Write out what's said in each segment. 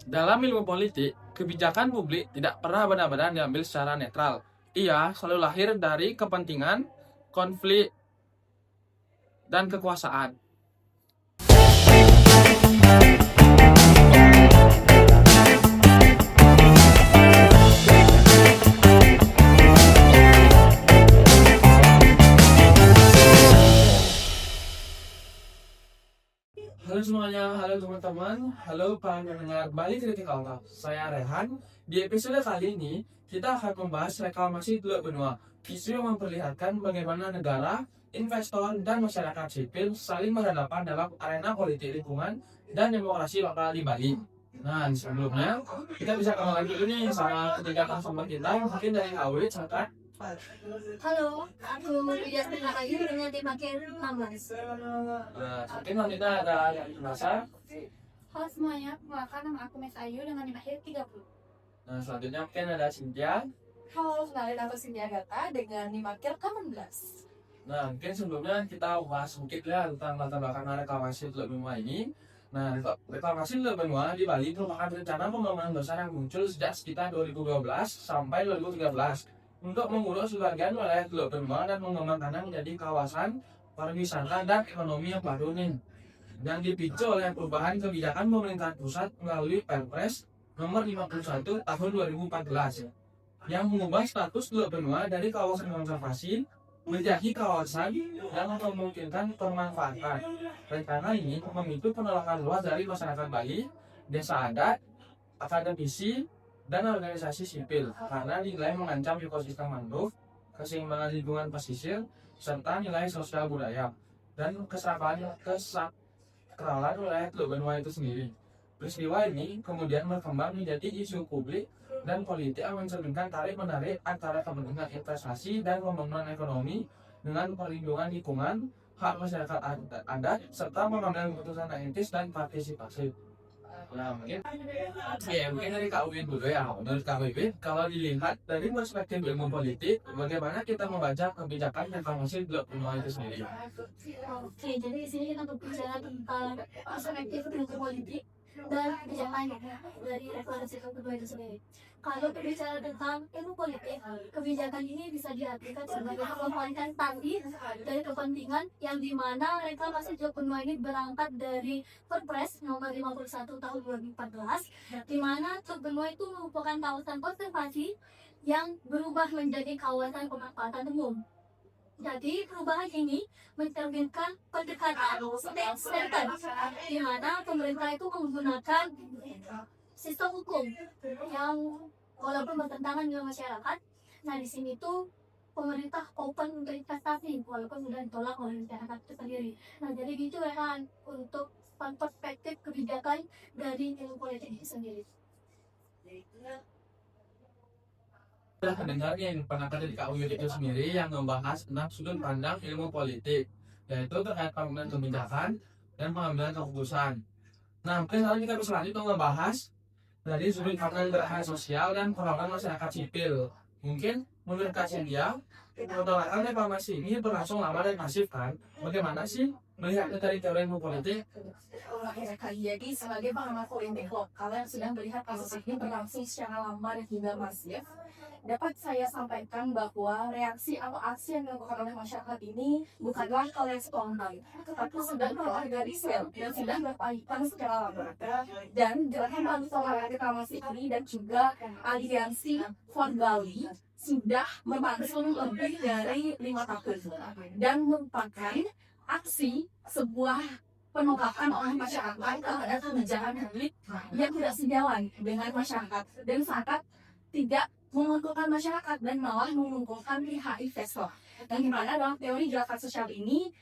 Dalam ilmu politik, kebijakan publik tidak pernah benar-benar diambil secara netral. Ia selalu lahir dari kepentingan, konflik, dan kekuasaan. Halo semuanya, halo teman-teman, halo para pendengar balik kritik awal. Saya Rehan. Di episode kali ini, kita akan membahas reklamasi Teluk Benua. Isu yang memperlihatkan bagaimana negara, investor, dan masyarakat sipil saling berhadapan dalam arena politik lingkungan dan demokrasi lokal di Bali. Nah, sebelumnya, kita bisa kenalan dulu nih sama ketiga narasumber kita, mungkin dari Awit, Saka. Halo, aku Yasmin Ayu dengan tim akhir 16. Mungkin wanita ada yang merasa. Halo semuanya, perkenalkan nama aku Mes Ayu dengan tim akhir 30. Nah, selanjutnya mungkin ada Cynthia. Halo, kenalin aku Cynthia Gata dengan tim akhir 18. Nah, mungkin sebelumnya kita bahas sedikit ya tentang latar belakang reklamasi Teluk Benua ini. Nah, reklamasi Teluk Benua di Bali merupakan rencana pembangunan besar yang muncul sejak sekitar 2012 sampai 2013 untuk mengurus sebagian wilayah Teluk Benua dan mengembangkannya menjadi kawasan pariwisata dan ekonomi yang baru nih. Yang dipicu oleh perubahan kebijakan pemerintahan pusat melalui Perpres nomor 51 tahun 2014 yang mengubah status Teluk Benua dari kawasan konservasi menjadi kawasan yang memungkinkan pemanfaatan. Rencana ini memicu penolakan luas dari masyarakat Bali, desa adat, akademisi, dan organisasi sipil karena dinilai mengancam ekosistem mangrove, keseimbangan lingkungan pesisir, serta nilai sosial budaya dan kesakralan wilayah Teluk Benua itu sendiri. Peristiwa ini kemudian berkembang menjadi isu publik dan politik yang mencerminkan tarik-menarik antara kepentingan investasi dan pembangunan ekonomi dengan perlindungan lingkungan, hak masyarakat adat, serta pengambilan keputusan etis dan partisipasi. Nah, mungkin dari Kak Uwin dulu ya. Menurut Kak Uwin, kalau dilihat dari perspektif ilmu politik, bagaimana kita membaca kebijakan reklamasi Teluk Benua itu sendiri? Oke, jadi di sini kita berbicara tentang perspektif ilmu politik dan kebijakan dari reklamasi Teluk Benua itu sendiri. Kalau berbicara tentang ilmu politik, kebijakan ini bisa diartikan sebagai pengembalian tadi dari kepentingan yang dimana reklamasi Teluk Benua ini berangkat dari Perpres nomor 51 tahun 2014, di mana Teluk Benua itu merupakan kawasan konservasi yang berubah menjadi kawasan pemanfaatan umum. Jadi perubahan ini mencerminkan pendekatan state-centered, di mana pemerintah itu menggunakan sistem hukum yang walaupun bertentangan dengan masyarakat. Nah, di sini tuh pemerintah open untuk investasi walaupun sudah ditolak oleh masyarakat itu sendiri. Nah, jadi gitu ya kan untuk perspektif kebijakan dari ilmu politik itu sendiri. Sudah mendengar yang pernah dari Kak Uyut itu sendiri yang membahas tentang sudut pandang ilmu politik, yaitu terkait pengambilan kebijakan dan pengambilan keputusan. Nah, mungkin sekarang kita bisa lanjut untuk membahas dari sudut pandang gerakan sosial dan perlawanan masyarakat sipil. Mungkin menurut Kak Cynthia, penolakan reklamasi ini berlangsung lama dan masif kan? Bagaimana sih melihatnya dari teori ilmu politik? Jadi sebagai pengamat politik lokal yang sudah melihat kasus ini berlangsung secara lama dan juga masif, dapat saya sampaikan bahwa reaksi atau aksi yang dilakukan oleh masyarakat ini bukanlah hal yang spontan, tetapi sudah terorganisir dan sudah berpamitan secara lama. Dan gerakan penolakan reklamasi ini dan juga aliansi For Bali sudah berlangsung lebih dari 5 tahun dan merupakan aksi sebuah penolakan oleh masyarakat terhadap kebijakan publik yang tidak sejalan dengan masyarakat dan sangat tidak menguntungkan masyarakat dan malah menguntungkan pihak investor. Dan dimana dalam teori gerakan sosial ini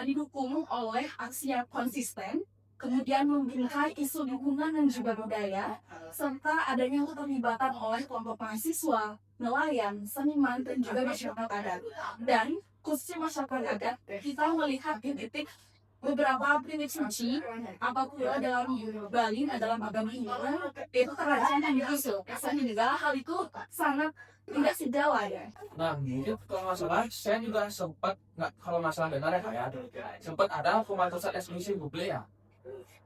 didukung oleh aksi yang konsisten, kemudian membingkai isu lingkungan dan juga budaya, serta adanya keterlibatan oleh kelompok mahasiswa, nelayan, seniman, dan juga masyarakat adat. Dan khususnya masyarakat adat, kita melihat di titik beberapa prinsip suci apabila dalam Bali dalam agama Hindu itu kerajaan yang diusul. Sehingga hal itu sangat tidak sejalan. Nah, mungkin kalau masalah saya juga sempat nggak kalau masalah dengar ya kayak sempat ada pembatasan eksklusif publik ya.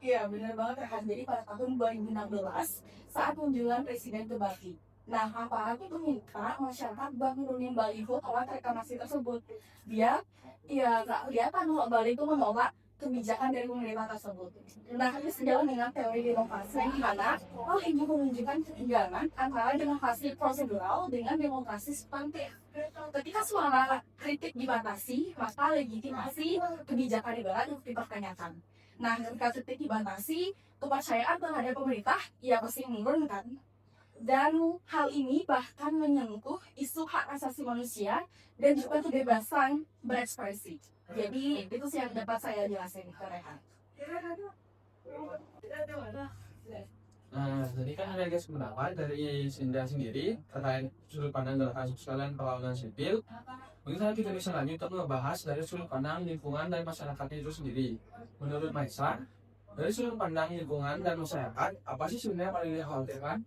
Iya, benar banget ya kan. Jadi pada tahun 2016 saat kunjungan Presiden ke Bali. Nah, aparat itu minta masyarakat buat nurunin baliho alat reklamasi tersebut. Dia, ya nggak kelihatan kalau Bali itu menolak kebijakan dari pemerintah tersebut. Nah, ini sejalan dengan teori demokrasi yang dimana hal ini menunjukkan ketegangan antara demokrasi prosedural dengan demokrasi substantif. Ketika suara kritik dibatasi, maka legitimasi kebijakan negara untuk dipertanyakan. Nah, ketika kritik dibatasi, kepercayaan terhadap pemerintah ya pasti menurun kan. Dan hal ini bahkan menyentuh isu hak asasi manusia dan juga kebebasan berekspresi. Jadi itu sih yang dapat saya jelasin ke Rehan. Nah, tadi kan ada guys pendapat dari Sinda sendiri terkait sudut pandang gerakan sekalian perlawanan sipil. Mungkin saya kita bisa lanjut untuk membahas dari sudut pandang lingkungan dan masyarakatnya itu sendiri. Menurut Maisa, dari sudut pandang lingkungan dan masyarakat, apa sih sebenarnya paling dikhawatirkan?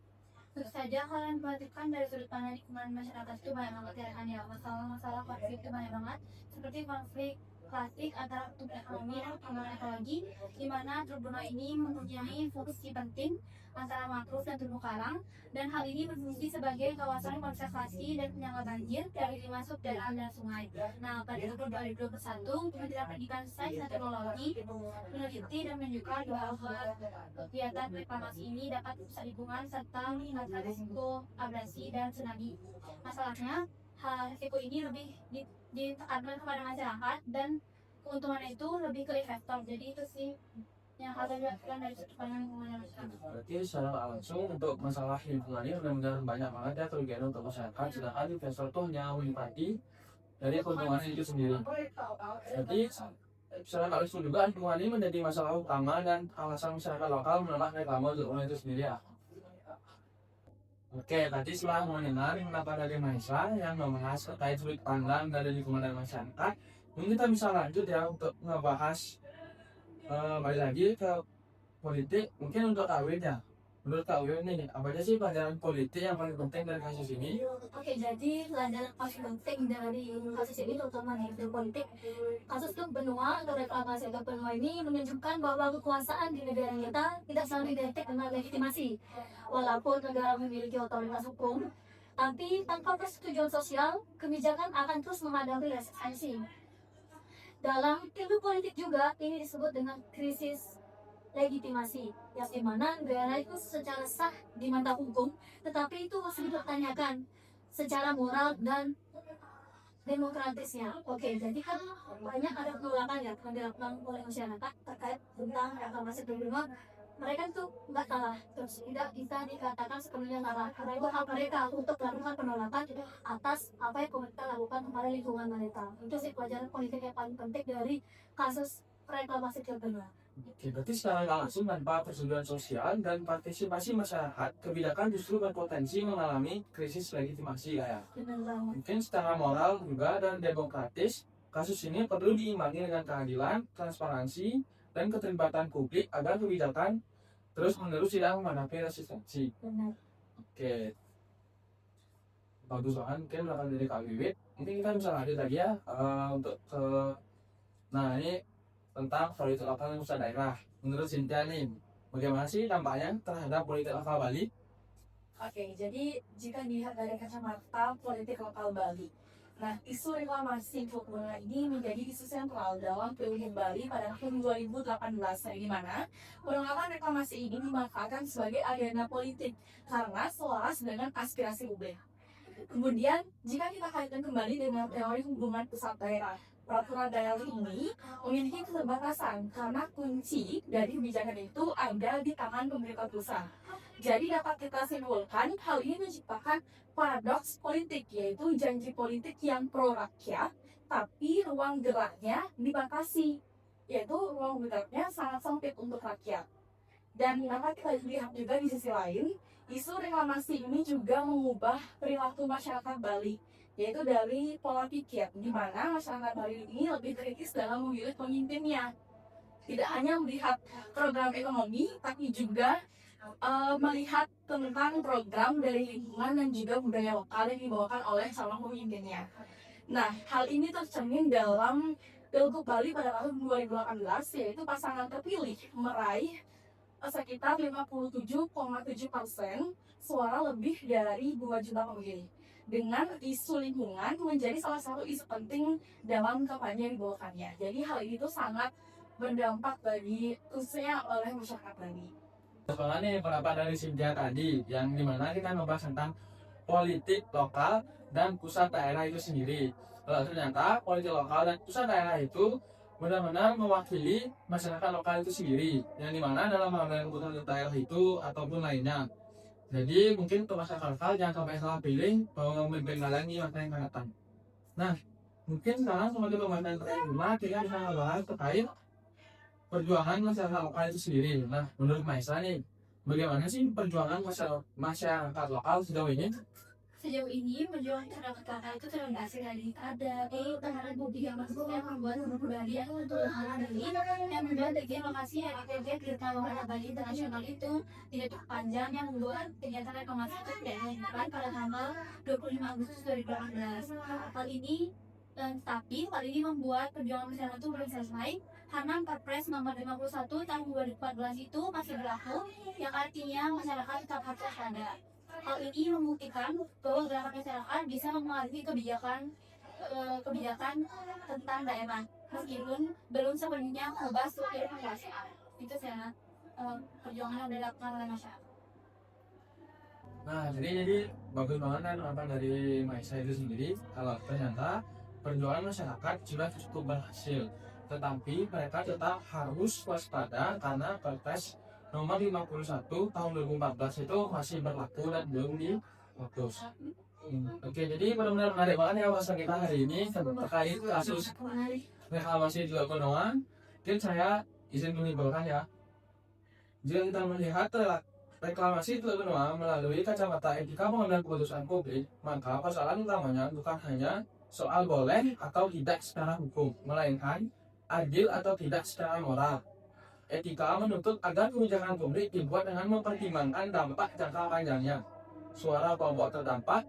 Tentu saja hal yang memperhatikan dari sudut pandang lingkungan masyarakat itu banyak banget ya kan ya. Masalah-masalah konflik itu banyak banget, seperti konflik plastik antara pertumbuhan ekonomi dan perkembangan ekologi, di mana terbenua ini mempunyai fungsi penting antara mangrove dan terumbu karang, dan hal ini berfungsi sebagai kawasan konservasi dan penyangga banjir dari masuk daerah dan sungai. Nah, pada tahun 2021, Kementerian Pendidikan, Sains dan Teknologi meneliti dan menunjukkan bahwa kegiatan reklamasi ini dapat merusak lingkungan serta meningkatkan risiko abrasi dan tsunami. Masalahnya, hal risiko ini lebih ditekankan kepada masyarakat dan keuntungannya itu lebih ke investor. Jadi itu sih yang harus dilakukan dari sudut pandang lingkungan masyarakat. Berarti secara nggak langsung untuk masalah lingkungan ini benar-benar banyak banget ya kerugian untuk masyarakat, sedangkan investor tuh hanya menikmati dari keuntungannya itu sendiri. Jadi secara nggak langsung juga lingkungan ini menjadi masalah utama dan alasan masyarakat lokal menolak reklame itu sendiri ya. Oke, tadi setelah mendengar pendapat dari Maisa yang membahas terkait sudut pandang dari lingkungan dan masyarakat, mungkin kita bisa lanjut ya untuk ngebahas balik lagi ke politik. Mungkin untuk Kak Win ya, menurut Kak Win nih, apa aja sih pelajaran politik yang paling penting dari kasus ini? Oke, jadi pelajaran paling penting dari kasus ini terutama nih dari politik, kasus Teluk Benua atau reklamasi Teluk Benua ini menunjukkan bahwa kekuasaan di negara kita tidak selalu identik dengan legitimasi. Walaupun negara memiliki otoritas hukum, tapi tanpa persetujuan sosial, kebijakan akan terus menghadapi resistensi. Dalam ilmu politik juga ini disebut dengan krisis legitimasi, yang dimana negara itu secara sah di mata hukum, tetapi itu masih dipertanyakan secara moral dan demokratisnya. Oke, jadi kan banyak ada penolakan ya yang dilakukan oleh masyarakat terkait tentang reklamasi Teluk Benua. Mereka tuh nggak salah, terus tidak bisa dikatakan sepenuhnya salah, karena itu hak mereka untuk melakukan penolakan atas apa yang pemerintah lakukan kepada lingkungan mereka. Itu sih pelajaran politik yang paling penting dari kasus reklamasi Teluk Benua. Oke, berarti secara nggak langsung tanpa persetujuan sosial dan partisipasi masyarakat, kebijakan justru berpotensi mengalami krisis legitimasi ya. Benar banget. Mungkin secara moral juga dan demokratis, kasus ini perlu diimbangi dengan keadilan, transparansi, dan keterlibatan publik agar kebijakan terus-menerus tidak menghadapi resistensi. Benar. Oke, bagus banget. Mungkin belakang dari Kak Wiwit. Mungkin kita bisa lanjut lagi ya untuk ke, nah ini tentang politik lokal dan pusat daerah. Menurut Cynthia nih, bagaimana sih dampaknya terhadap politik lokal Bali? Oke, jadi jika dilihat dari kacamata politik lokal Bali, nah isu reklamasi Teluk Benua ini menjadi isu sentral dalam Pilgub Bali pada tahun 2018, yang dimana penolakan reklamasi ini dimanfaatkan sebagai agenda politik karena selaras dengan aspirasi publik. Kemudian, jika kita kaitkan kembali dengan teori hubungan pusat daerah, peraturan daerah ini memiliki keterbatasan karena kunci dari kebijakan itu ada di tangan pemerintah pusat. Jadi dapat kita simpulkan hal ini menciptakan paradoks politik, yaitu janji politik yang pro rakyat, tapi ruang geraknya dibatasi, yaitu ruang geraknya sangat sempit untuk rakyat. Dan dapat kita lihat juga di sisi lain, isu reklamasi ini juga mengubah perilaku masyarakat Bali, yaitu dari pola pikir, di mana masyarakat Bali ini lebih kritis dalam memilih pemimpinnya. Tidak hanya melihat program ekonomi, tapi juga melihat tentang program dari lingkungan dan juga budaya lokal yang dibawakan oleh calon pemimpinnya. Nah, hal ini tercermin dalam Pilgub Bali pada tahun 2018, yaitu pasangan terpilih meraih sekitar 57,7% suara lebih dari 2 juta pemilih. Dengan isu lingkungan menjadi salah satu isu penting dalam kampanye yang dibawakannya. Jadi hal itu sangat berdampak bagi khususnya oleh masyarakat Bali. Soalnya nih pendapat dari Cynthia tadi, yang dimana kita membahas tentang politik lokal dan pusat daerah itu sendiri. Ternyata politik lokal dan pusat daerah itu benar-benar mewakili masyarakat lokal itu sendiri, yang dimana dalam hal yang pusat daerah itu ataupun lainnya. Jadi mungkin untuk masyarakat lokal jangan sampai salah pilih bahwa memimpin kalian di masa yang akan datang. Nah, mungkin sekarang sebagai pembahasan terakhir kita bisa membahas terkait perjuangan masyarakat lokal itu sendiri. Nah, menurut Maisa nih, bagaimana sih perjuangan masyarakat lokal sejauh ini? Sejauh ini perjuangan terhadap kakak itu terindikasi dari ada terhadap bukti yang masuk yang membuat kepribadian untuk hal ini yang membuat bagian lokasi RITB Kereta Bali Internasional itu tidak cukup panjang yang membuat kegiatan reklamasi itu tidak dilakukan pada tanggal 25 Agustus 2018. Hal ini hal ini membuat perjuangan masyarakat itu belum selesai karena Perpres nomor 51 tahun 2014 itu masih berlaku, yang artinya masyarakat tetap harus waspada. Hal ini membuktikan bahwa gerakan masyarakat bisa mengalami kebijakan tentang daerah meskipun belum sepenuhnya mengubah struktur kekuasaan. Itu saya perjuangan yang dilakukan oleh masyarakat. Nah, jadi bagus banget kan apa dari Maisa itu sendiri, kalau ternyata perjuangan masyarakat sudah cukup berhasil, tetapi mereka tetap harus waspada karena Perpres nomor 51 tahun 2014 itu masih berlaku dan belum dihapus. Oke, jadi benar-benar menarik banget ya bahasan kita hari ini terkait kasus reklamasi Teluk Benoa. Mungkin saya izin menyimpulkan ya, jika kita melihat reklamasi Teluk Benoa melalui kacamata etika pengambilan keputusan publik, maka persoalan utamanya bukan hanya soal boleh atau tidak secara hukum, melainkan adil atau tidak secara moral. Etika menuntut agar kebijakan publik dibuat dengan mempertimbangkan dampak jangka panjangnya, suara kelompok terdampak,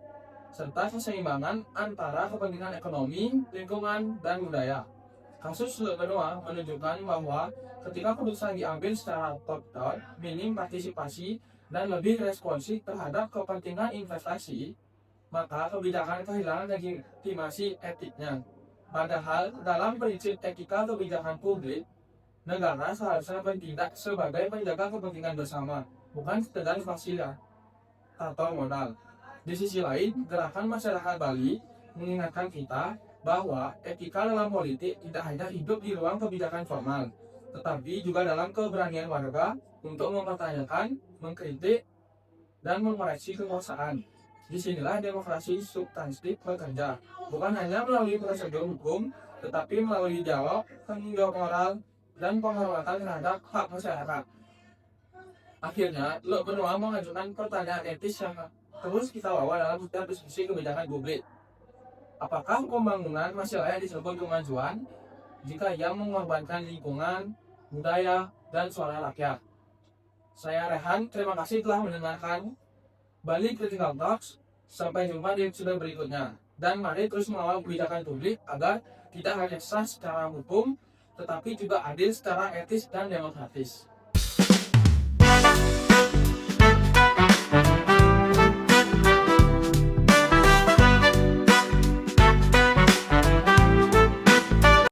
serta keseimbangan antara kepentingan ekonomi, lingkungan, dan budaya. Kasus Teluk Benoa menunjukkan bahwa ketika keputusan diambil secara top-down, minim partisipasi, dan lebih responsif terhadap kepentingan investasi, maka kebijakan kehilangan legitimasi etiknya. Padahal dalam prinsip etika kebijakan publik, negara seharusnya bertindak sebagai penjaga kepentingan bersama, bukan sekedar fasilitas atau modal. Di sisi lain, gerakan masyarakat Bali mengingatkan kita bahwa etika dalam politik tidak hanya hidup di ruang kebijakan formal, tetapi juga dalam keberanian warga untuk mempertanyakan, mengkritik, dan mengoreksi kekuasaan. Disinilah demokrasi substantif bekerja, bukan hanya melalui prosedur hukum, tetapi melalui dialog, tanggung jawab moral, dan penghormatan terhadap hak masyarakat. Akhirnya, Teluk Benoa mengajukan pertanyaan etis yang terus kita bawa dalam setiap diskusi kebijakan publik. Apakah pembangunan masih layak disebut kemajuan jika ia mengorbankan lingkungan, budaya, dan suara rakyat? Saya Rehan, terima kasih telah mendengarkan Bali Critical Talks. Sampai jumpa di episode berikutnya. Dan mari terus mengawal kebijakan publik agar tidak hanya sah secara hukum, tetapi juga adil secara etis dan demokratis.